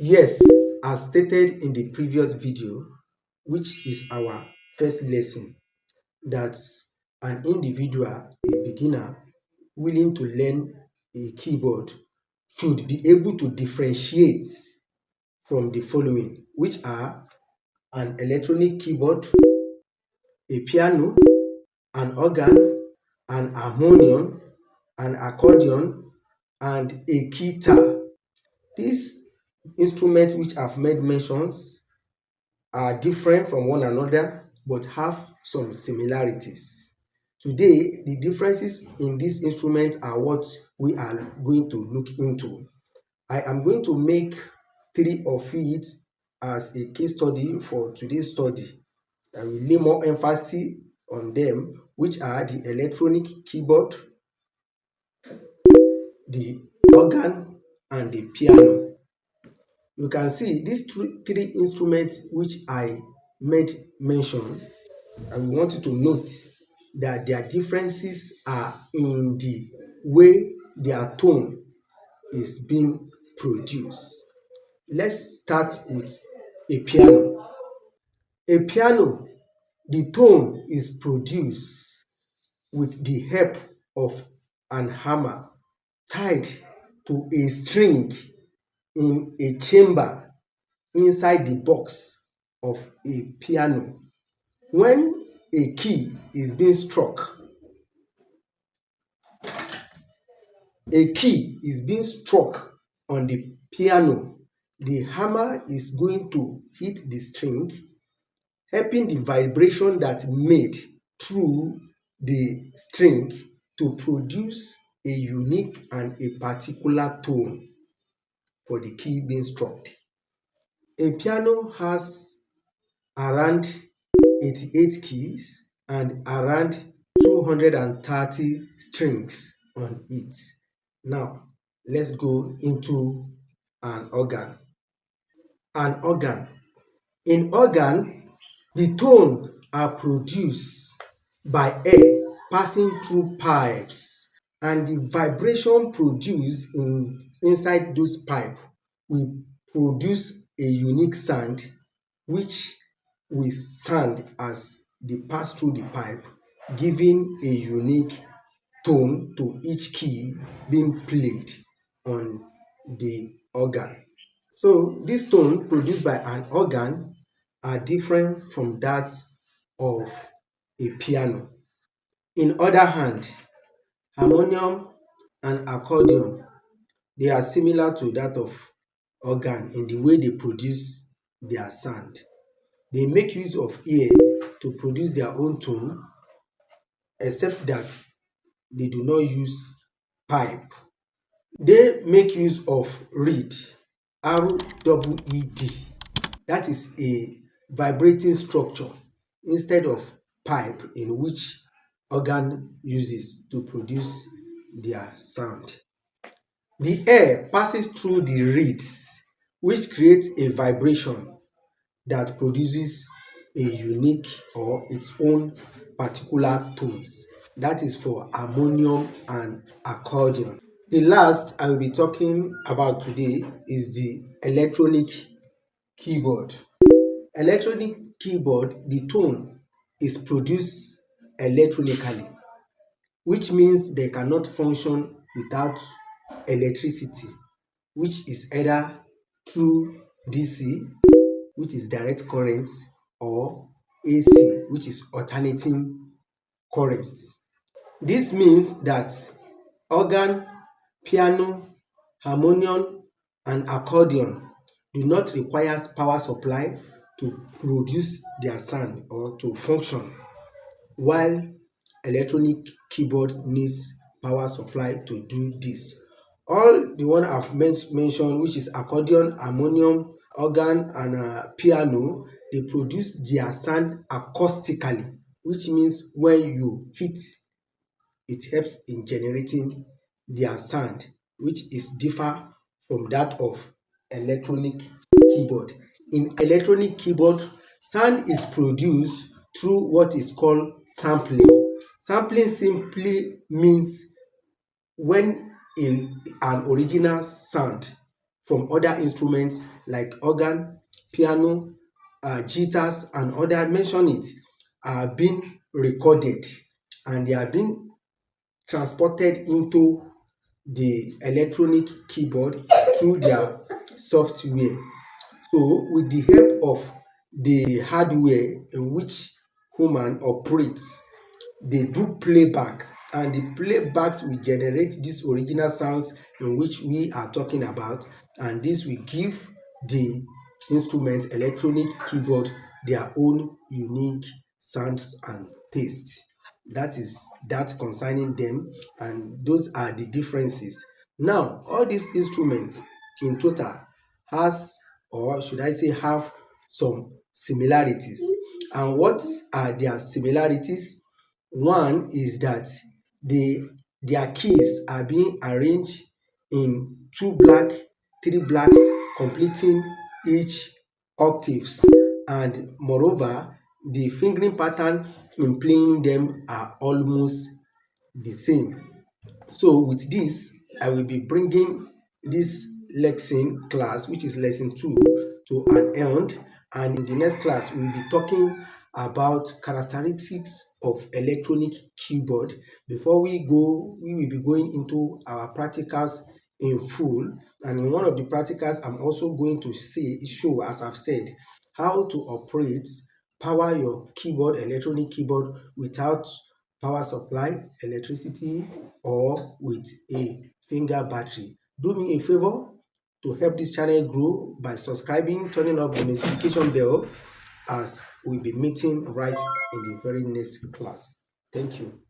Yes, as stated in the previous video, which is our first lesson, that an individual, a beginner, willing to learn a keyboard should be able to differentiate from the following, which are an electronic keyboard, a piano, an organ, an harmonium, an accordion, and a guitar. These instruments which I've made mentions are different from one another but have some similarities. Today, the differences in these instruments are what we are going to look into. I am going to make three of it as a case study for today's study. I will lay more emphasis on them, which are the electronic keyboard, the organ, and the piano. You can see these three instruments which I made mention. I want you to note that their differences are in the way their tone is being produced. Let's start with a piano. A piano, the tone is produced with the help of an hammer tied to a string in a chamber inside the box of a piano. When a key is being struck, on the piano, the hammer is going to hit the string, helping the vibration that made through the string to produce a unique and a particular tone for the key being struck. A piano has around 88 keys and around 230 strings on it. Now, let's go into an organ. An organ. In organ, the tone are produced by air passing through pipes, and the vibration produced inside those pipes will produce a unique sound which will sound as they pass through the pipe, giving a unique tone to each key being played on the organ. So this tone produced by an organ are different from that of a piano. In other hand, harmonium and accordion, they are similar to that of organ in the way they produce their sound. They make use of ear to produce their own tone, except that they do not use pipe. They make use of reed, R-E-E-D. That is a vibrating structure instead of pipe in which organ uses to produce their sound. The air passes through the reeds, which creates a vibration that produces a unique or its own particular tones. That is for harmonium and accordion. The last I will be talking about today is the electronic keyboard. Electronic keyboard, the tone is produced electronically, which means they cannot function without electricity, which is either through DC, which is direct current, or AC, which is alternating current. This means that organ, piano, harmonium, and accordion do not require power supply to produce their sound or to function, while electronic keyboard needs power supply to do this. All the one I've mentioned, which is accordion, harmonium, organ, and piano, they produce their sound acoustically, which means when you hit, it helps in generating their sound, which is differ from that of electronic keyboard. In electronic keyboard, sound is produced through what is called sampling. Sampling simply means when an original sound from other instruments like organ, piano, guitars, and other mention it are being recorded, and they are being transported into the electronic keyboard through their software. So with the help of the hardware in which human operates, they do playback, and the playbacks will generate these original sounds in which we are talking about, and this will give the instrument electronic keyboard their own unique sounds and taste. That is that concerning them, and those are the differences. Now all these instruments in total has, or should I say have, some similarities. And what are their similarities? One is that they their keys are being arranged in two black, three blacks, completing each octaves, and moreover, the fingering pattern in playing them are almost the same. So with this, I will be bringing this lesson class, which is lesson 2, to an end. And in the next class, we will be talking about characteristics of electronic keyboard. Before we go, we will be going into our practicals in full. And in one of the practicals, I'm also going to show, as I've said, how to operate, power your keyboard, electronic keyboard, without power supply, electricity, or with a finger battery. Do me a favor to help this channel grow by subscribing, turning up the notification bell, as we'll be meeting right in the very next class. Thank you.